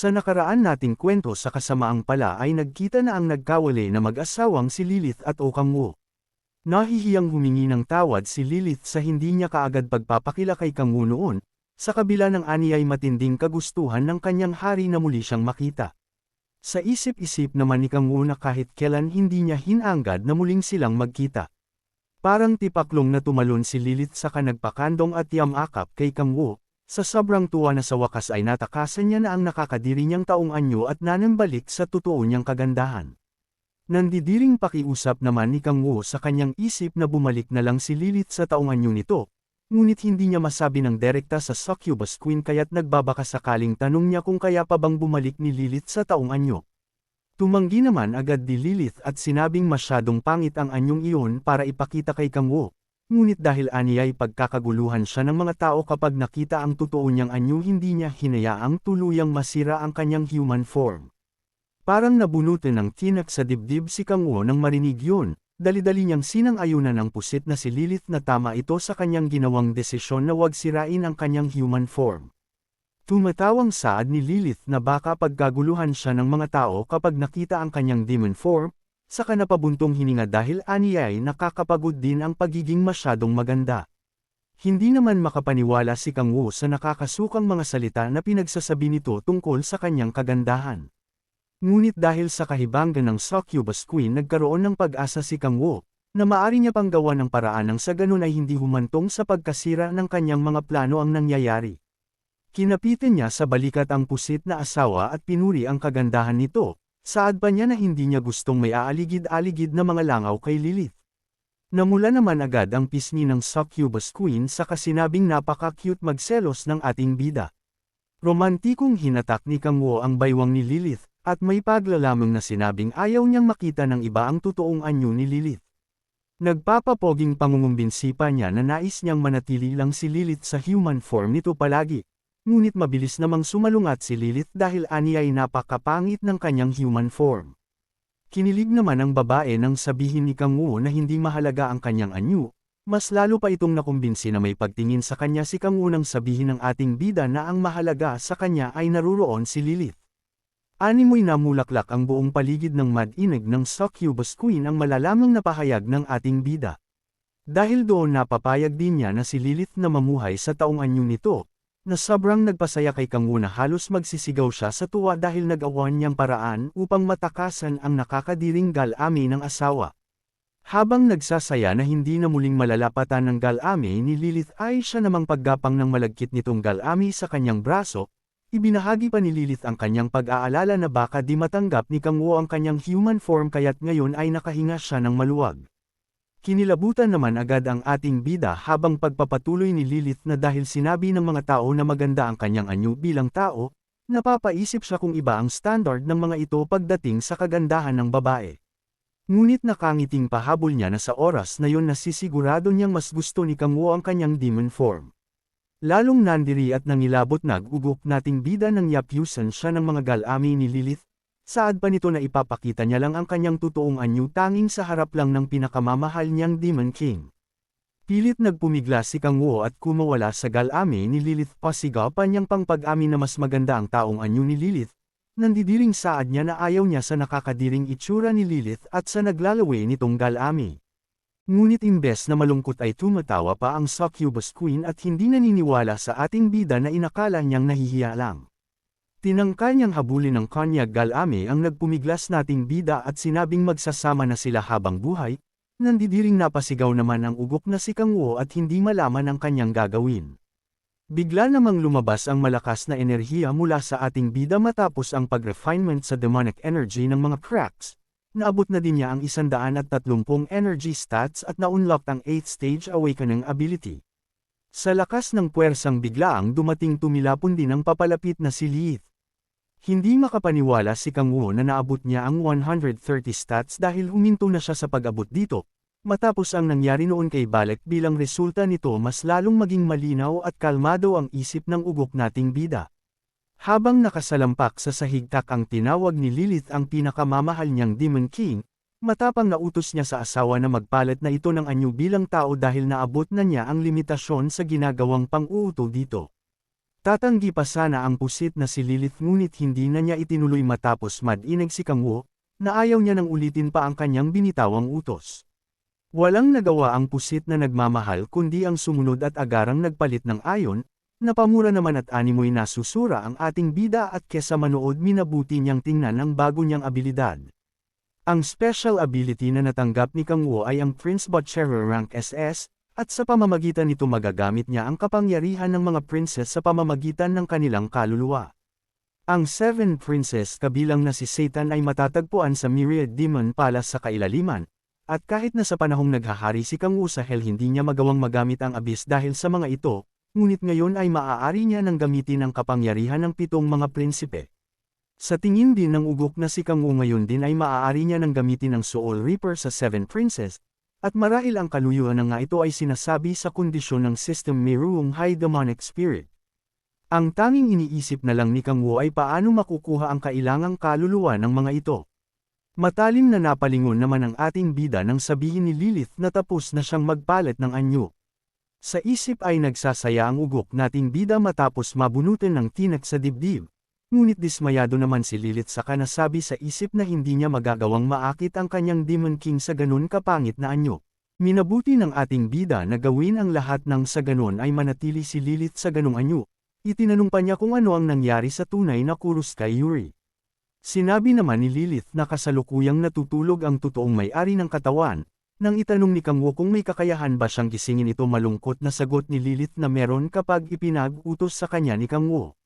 Sa nakaraan nating kwento sa kasamaang pala ay nagkita na ang nagkawali na mag-asawang si Lilith at Okangwu. Nahihiyang humingi ng tawad si Lilith sa hindi niya kaagad pagpapakila kay Kangwu noon, sa kabila ng aniyay matinding kagustuhan ng kanyang hari na muli siyang makita. Sa isip-isip naman ni Kangwu na kahit kailan hindi niya hinanggad na muling silang magkita. Parang tipaklong na tumalon si Lilith sa kanagpakandong at yamakap kay Kangwu. Sa sobrang tuwa na sa wakas ay natakasan niya na ang nakakadiri niyang taong anyo at nanambalik sa totoo niyang kagandahan. Nandidiring pakiusap naman ni Kangwu sa kanyang isip na bumalik na lang si Lilith sa taong anyo nito, ngunit hindi niya masabi ng direkta sa succubus queen kaya't nagbabaka sakaling tanong niya kung kaya pa bang bumalik ni Lilith sa taong anyo. Tumanggi naman agad ni Lilith at sinabing masyadong pangit ang anyong iyon para ipakita kay Kangwu. Ngunit dahil aniyay pagkakaguluhan siya ng mga tao kapag nakita ang totoo niyang anyo hindi niya hinayaang tuluyang masira ang kanyang human form. Parang nabunutin ng tinak sa dibdib si Kangwu nang marinig yun, dali-dali niyang sinang-ayunan ng pusit na si Lilith na tama ito sa kanyang ginawang desisyon na huwag sirain ang kanyang human form. Tumatawang saad ni Lilith na baka pagkaguluhan siya ng mga tao kapag nakita ang kanyang demon form, saka napabuntong hininga dahil aniyay nakakapagod din ang pagiging masyadong maganda. Hindi naman makapaniwala si Kangwu sa nakakasukang mga salita na pinagsasabi nito tungkol sa kanyang kagandahan. Ngunit dahil sa kahibangan ng succubus queen nagkaroon ng pag-asa si Kangwu, na maari niya pang gawa ng paraan nang sa ganun ay hindi humantong sa pagkasira ng kanyang mga plano ang nangyayari. Kinapitan niya sa balikat ang pusit na asawa at pinuri ang kagandahan nito. Saad pa niya na hindi niya gustong may aaligid-aligid na mga langaw kay Lilith. Namula naman agad ang pisngi ng succubus queen sa kasinabing napaka-cute magselos ng ating bida. Romantikong hinatak ni Kangwu ang baywang ni Lilith, at may paglalamang na sinabing ayaw niyang makita ng iba ang totoong anyo ni Lilith. Nagpapapoging pangungumbinsi pa niya na nais niyang manatili lang si Lilith sa human form nito palagi. Ngunit mabilis namang sumalungat si Lilith dahil aniyay napakapangit ng kanyang human form. Kinilig naman ang babae nang sabihin ni Kangwu na hindi mahalaga ang kanyang anyo, mas lalo pa itong nakumbinsi na may pagtingin sa kanya si Kangwu nang sabihin ng ating bida na ang mahalaga sa kanya ay naruroon si Lilith. Animoy namulaklak ang buong paligid ng mad-inig ng succubus queen ang malalamang napahayag ng ating bida. Dahil doon napapayag din niya na si Lilith na mamuhay sa taong anyo nito, na sobrang nagpasaya kay Kangwu na halos magsisigaw siya sa tuwa dahil nag-awan niyang paraan upang matakasan ang nakakadiring galami ng asawa. Habang nagsasaya na hindi na muling malalapatan ng galami ni Lilith ay siya namang paggapang ng malagkit nitong galami sa kanyang braso, ibinahagi pa ni Lilith ang kanyang pag-aalala na baka di matanggap ni Kangwu ang kanyang human form kaya't ngayon ay nakahinga siya ng maluwag. Kinilabutan naman agad ang ating bida habang pagpapatuloy ni Lilith na dahil sinabi ng mga tao na maganda ang kanyang anyo bilang tao, napapaisip siya kung iba ang standard ng mga ito pagdating sa kagandahan ng babae. Ngunit nakangiting pahabol niya na sa oras na yon nasisigurado niyang mas gusto ni Kangwu ang kanyang demon form. Lalong nandiri at nangilabot nag-ugok nating bida nang yapyusan siya ng mga galami ni Lilith. Saad pa nito na ipapakita niya lang ang kanyang totoong anyo tanging sa harap lang ng pinakamamahal niyang Demon King. Pilit nagpumigla si Kangwu at kumawala sa galami ni Lilith pasigaw pa niyang pang-pag-amin na mas maganda ang taong anyo ni Lilith. Nandidiring saad niya na ayaw niya sa nakakadiring itsura ni Lilith at sa naglalaway nitong galami. Ngunit imbes na malungkot ay tumatawa pa ang succubus queen at hindi naniniwala sa ating bida na inakala niyang nahihiya lang. Tinangkal niyang habulin ng kanyang galami ang nagpumiglas nating bida at sinabing magsasama na sila habang buhay, nandidiring napasigaw naman ang ugok na si Kangwu at hindi malaman ang kanyang gagawin. Bigla namang lumabas ang malakas na enerhiya mula sa ating bida matapos ang pag-refinement sa demonic energy ng mga cracks. Naabot na din niya ang 130 energy stats at na-unlock ang 8th stage awakening ability. Sa lakas ng puwersang biglaang dumating tumilapon din ang papalapit na si Lilith. Hindi makapaniwala si Kangwu na naabot niya ang 130 stats dahil huminto na siya sa pag-abot dito. Matapos ang nangyari noon kay Balek bilang resulta nito mas lalong maging malinaw at kalmado ang isip ng ugok nating bida. Habang nakasalampak sa sahigtak ang tinawag ni Lilith ang pinakamamahal niyang Demon King, matapang na utos niya sa asawa na magpalit na ito ng anyo bilang tao dahil naabot na niya ang limitasyon sa ginagawang pang-uuto dito. Tatanggi pa sana ang pusit na si Lilith ngunit hindi na niya itinuloy matapos mad-ineg si Kang Woo, na ayaw niya nang ulitin pa ang kanyang binitawang utos. Walang nagawa ang pusit na nagmamahal kundi ang sumunod at agarang nagpalit ng ayon, napamura naman at animoy nasusura ang ating bida at kesa manood minabuti niyang tingnan ang bago niyang abilidad. Ang special ability na natanggap ni Kang Woo ay ang Prince Butcherer Rank SS, at sa pamamagitan nito magagamit niya ang kapangyarihan ng mga princess sa pamamagitan ng kanilang kaluluwa. Ang Seven Princess kabilang na si Satan ay matatagpuan sa Myriad Demon Palace sa kailaliman, at kahit na sa panahong naghahari si Kang Woo sa Hell hindi niya magawang magamit ang Abyss dahil sa mga ito, ngunit ngayon ay maaari niya nang gamitin ang kapangyarihan ng 7 mga prinsipe. Sa tingin din ng ugok na si Kang Woo ngayon din ay maaari niya nang gamitin ang Soul Reaper sa Seven Princess, at marahil ang kaluyuan na nga ito ay sinasabi sa kondisyon ng system mayroong high demonic spirit. Ang tanging iniisip na lang ni Kang Woo ay paano makukuha ang kailangang kaluluwa ng mga ito. Matalim na napalingon naman ang ating bida nang sabihin ni Lilith na tapos na siyang magpalit ng anyo. Sa isip ay nagsasaya ang ugok nating bida matapos mabunutin ng tinak sa dibdib. Ngunit dismayado naman si Lilith saka nasabi sa isip na hindi niya magagawang maakit ang kanyang Demon King sa ganun kapangit na anyo. Minabuti ng ating bida na gawin ang lahat ng sa ganun ay manatili si Lilith sa ganung anyo. Itinanong pa niya kung ano ang nangyari sa tunay na kurus kay Yuri. Sinabi naman ni Lilith na kasalukuyang natutulog ang totoong may-ari ng katawan. Nang itanong ni Kang Woo kung may kakayahan ba siyang gisingin ito malungkot na sagot ni Lilith na meron kapag ipinag-utos sa kanya ni Kang Woo.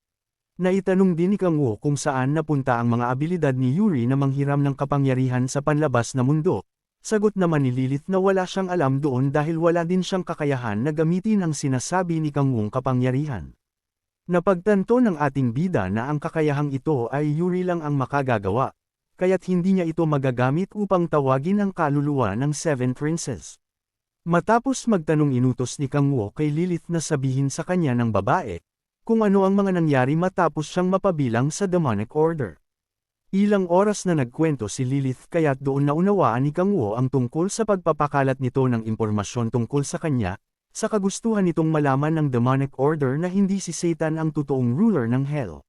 Naitanong din ni Kang Woo kung saan napunta ang mga abilidad ni Yuri na manghiram ng kapangyarihan sa panlabas na mundo. Sagot naman ni Lilith na wala siyang alam doon dahil wala din siyang kakayahan na gamitin ang sinasabi ni Kang Woong kapangyarihan. Napagtanto ng ating bida na ang kakayahang ito ay Yuri lang ang makagagawa, kaya't hindi niya ito magagamit upang tawagin ang kaluluwa ng Seven Princes. Matapos magtanong inutos ni Kang Woo kay Lilith na sabihin sa kanya ng babae, kung ano ang mga nangyari matapos siyang mapabilang sa demonic order. Ilang oras na nagkwento si Lilith kaya't doon naunawaan ni Kang Woo ang tungkol sa pagpapakalat nito ng impormasyon tungkol sa kanya, sa kagustuhan nitong malaman ng demonic order na hindi si Satan ang totoong ruler ng Hell.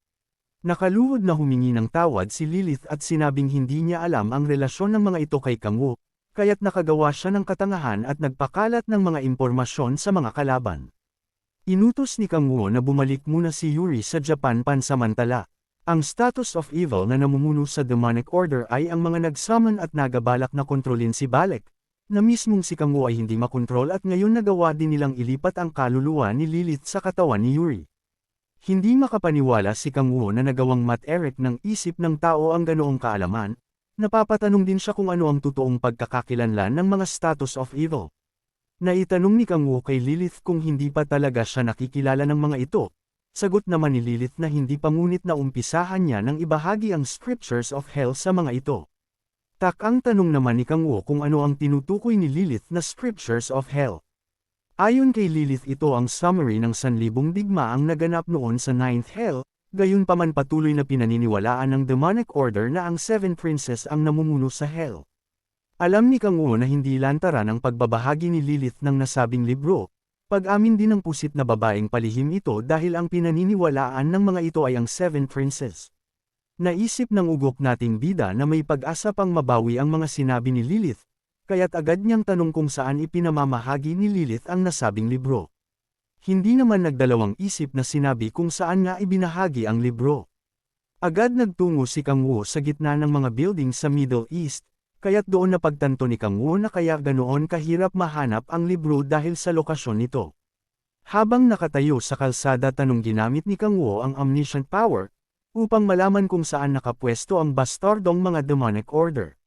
Nakaluhod na humingi ng tawad si Lilith at sinabing hindi niya alam ang relasyon ng mga ito kay Kang Woo, kaya't nakagawa siya ng katangahan at nagpakalat ng mga impormasyon sa mga kalaban. Inutos ni Kang Woo na bumalik muna si Yuri sa Japan pansamantala. Ang status of evil na namumuno sa demonic order ay ang mga nagsummon at nagabalak na kontrolin si Balek, na mismong si Kang Woo ay hindi makontrol at ngayon nagawa din nilang ilipat ang kaluluwa ni Lilith sa katawan ni Yuri. Hindi makapaniwala si Kang Woo na nagawang mat-erek ng isip ng tao ang ganoong kaalaman, napapatanong din siya kung ano ang totoong pagkakakilanlan ng mga status of evil. Naitanong ni Kang Woo kay Lilith kung hindi pa talaga siya nakikilala ng mga ito. Sagot naman ni Lilith na hindi pa ngunit na umpisahan niya nang ibahagi ang scriptures of hell sa mga ito. Takang tanong naman ni Kang Woo kung ano ang tinutukoy ni Lilith na scriptures of hell. Ayon kay Lilith ito ang summary ng 1,000 digmaang naganap noon sa Ninth Hell, gayunpaman patuloy na pinaniniwalaan ng demonic order na ang Seven Princes ang namumuno sa Hell. Alam ni Kang Woo na hindi lantaran ang pagbabahagi ni Lilith ng nasabing libro, pag-amin din ng pusit na babaeng palihim ito dahil ang pinaniniwalaan ng mga ito ay ang Seven Princes. Naisip ng ugok nating bida na may pag-asa pang mabawi ang mga sinabi ni Lilith, kaya't agad niyang tanong kung saan ipinamamahagi ni Lilith ang nasabing libro. Hindi naman nagdalawang isip na sinabi kung saan nga ibinahagi ang libro. Agad nagtungo si Kang Woo sa gitna ng mga building sa Middle East, kaya't doon napagtanto ni Kang Woo na kaya ganoon kahirap mahanap ang libro dahil sa lokasyon nito. Habang nakatayo sa kalsada tanong ginamit ni Kang Woo ang omniscient power, upang malaman kung saan nakapwesto ang bastardong mga demonic order.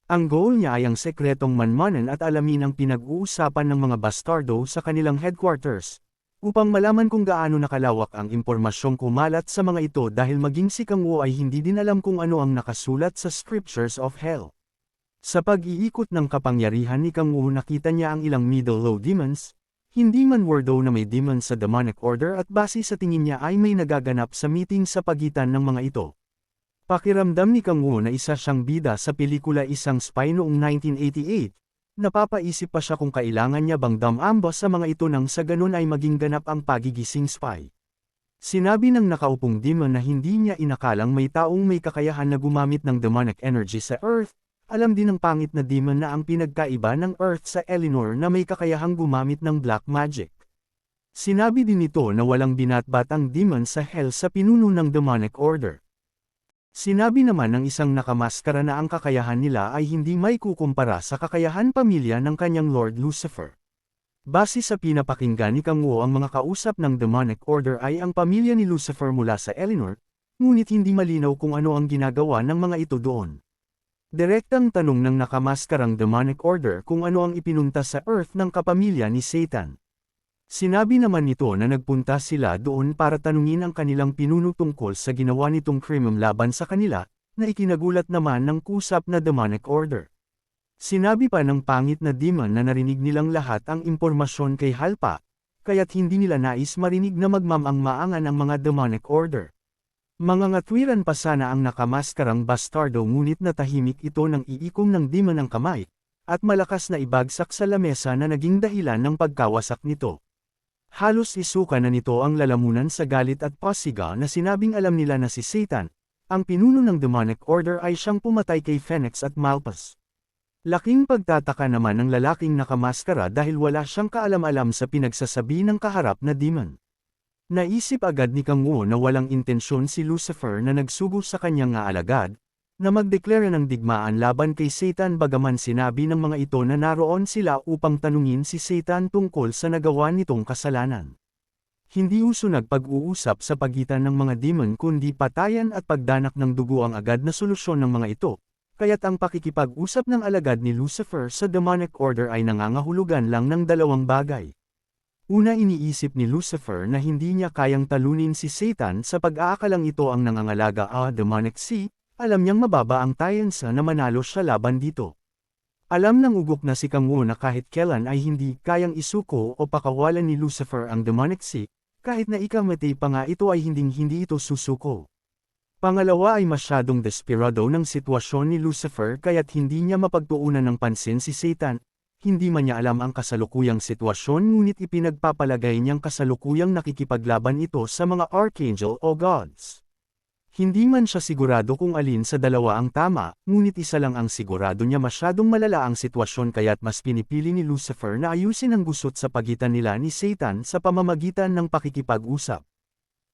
Ang goal niya ay ang sekretong manmanan at alamin ang pinag-uusapan ng mga bastardo sa kanilang headquarters, upang malaman kung gaano nakalawak ang impormasyong kumalat sa mga ito dahil maging si Kang Woo ay hindi din alam kung ano ang nakasulat sa scriptures of hell. Sa pag-iikot ng kapangyarihan ni Kang Woo nakita niya ang ilang middle-low demons, hindi man wordo na may demon sa demonic order at base sa tingin niya ay may nagaganap sa meeting sa pagitan ng mga ito. Pakiramdam ni Kang Woo na isa siyang bida sa pelikula Isang Spy noong 1988, napapaisip pa siya kung kailangan niya bang dumb-ambush sa mga ito nang sa ganun ay maging ganap ang pagigising spy. Sinabi ng nakaupong demon na hindi niya inakalang may taong may kakayahan na gumamit ng demonic energy sa Earth. Alam din ng pangit na demon na ang pinagkaiba ng Earth sa Eleanor na may kakayahang gumamit ng black magic. Sinabi din nito na walang binatbat ang demon sa Hell sa pinuno ng demonic order. Sinabi naman ng isang nakamaskara na ang kakayahan nila ay hindi may kukumpara sa kakayahan pamilya ng kanyang Lord Lucifer. Base sa pinapakinggan ni Kang Wu, ang mga kausap ng demonic order ay ang pamilya ni Lucifer mula sa Eleanor, ngunit hindi malinaw kung ano ang ginagawa ng mga ito doon. Direktang tanong ng nakamaskarang demonic order kung ano ang ipinunta sa Earth ng kapamilya ni Satan. Sinabi naman nito na nagpunta sila doon para tanungin ang kanilang pinuno tungkol sa ginawa nitong krimeng laban sa kanila, na ikinagulat naman ng kusap na demonic order. Sinabi pa ng pangit na demon na narinig nilang lahat ang impormasyon kay Halpa, kaya't hindi nila nais marinig na magmamang-maangan ang mga demonic order. Mga ngatwiran pa sana ang nakamaskarang bastardo, ngunit natahimik ito nang iikom ng demon ang kamay, at malakas na ibagsak sa lamesa na naging dahilan ng pagkawasak nito. Halos isuka na nito ang lalamunan sa galit at pasigaw na sinabing alam nila na si Satan, ang pinuno ng demonic order, ay siyang pumatay kay Phoenix at Malpas. Laking pagtataka naman ng lalaking nakamaskara dahil wala siyang kaalam-alam sa pinagsasabi ng kaharap na demon. Naisip agad ni Kang Wu na walang intensyon si Lucifer na nagsugo sa kanyang nga alagad, na magdeklara ng digmaan laban kay Satan, bagaman sinabi ng mga ito na naroon sila upang tanungin si Satan tungkol sa nagawa nitong kasalanan. Hindi uso nagpag-uusap sa pagitan ng mga demon kundi patayan at pagdanak ng dugo ang agad na solusyon ng mga ito. Kaya't ang pakikipag-usap ng alagad ni Lucifer sa demonic order ay nangangahulugan lang ng dalawang bagay. Una, iniisip ni Lucifer na hindi niya kayang talunin si Satan sa pag-aakalang ito ang nangangalaga demonic sea, alam niyang mababa ang tayansa na manalo siya laban dito. Alam ng ugok na si Kang Wu na kahit kailan ay hindi kayang isuko o pakawalan ni Lucifer ang demonic sea, kahit na ikamatay pa nga ito ay hindi ito susuko. Pangalawa ay masyadong desperado ng sitwasyon ni Lucifer kaya't hindi niya mapagtuunan ng pansin si Satan, hindi man niya alam ang kasalukuyang sitwasyon ngunit ipinagpapalagay niyang kasalukuyang nakikipaglaban ito sa mga archangel o gods. Hindi man siya sigurado kung alin sa dalawa ang tama, ngunit isa lang ang sigurado niya: masyadong malala ang sitwasyon kaya't mas pinipili ni Lucifer na ayusin ang gusot sa pagitan nila ni Satan sa pamamagitan ng pakikipag-usap.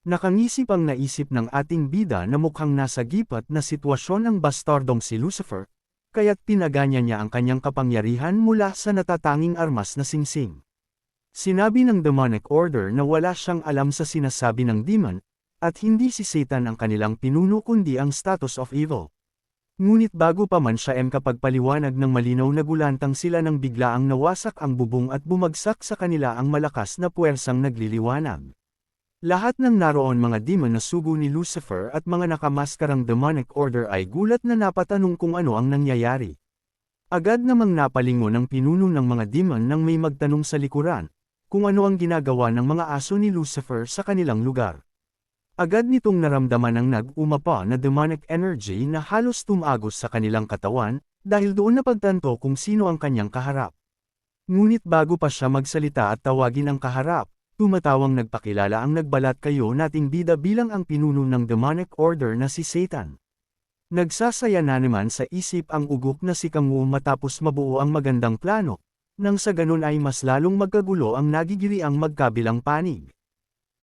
Nakangisip ang naisip ng ating bida na mukhang nasa gipat na sitwasyon ang bastardong si Lucifer, kaya't pinaganya niya ang kanyang kapangyarihan mula sa natatanging armas na singsing. Sinabi ng demonic order na wala siyang alam sa sinasabi ng demon, at hindi si Satan ang kanilang pinuno kundi ang status of evil. Ngunit bago pa man siya kapagpaliwanag ng malinaw na gulantang sila nang biglaang nawasak ang bubong at bumagsak sa kanila ang malakas na puwersang nagliliwanag. Lahat ng naroon mga demon na sugo ni Lucifer at mga nakamaskarang demonic order ay gulat na napatanong kung ano ang nangyayari. Agad namang napalingon ang pinuno ng mga demon nang may magtanong sa likuran, kung ano ang ginagawa ng mga aso ni Lucifer sa kanilang lugar. Agad nitong naramdaman ang nag-umapa na demonic energy na halos tumagos sa kanilang katawan, dahil doon napagtanto kung sino ang kanyang kaharap. Ngunit bago pa siya magsalita at tawagin ang kaharap, tumatawang nagpakilala ang nagbalat kayo nating bida bilang ang pinuno ng demonic order na si Satan. Nagsasaya na naman sa isip ang ugok na si Kang Wu matapos mabuo ang magandang plano, nang sa ganun ay mas lalong magkagulo ang nagigiriang magkabilang panig.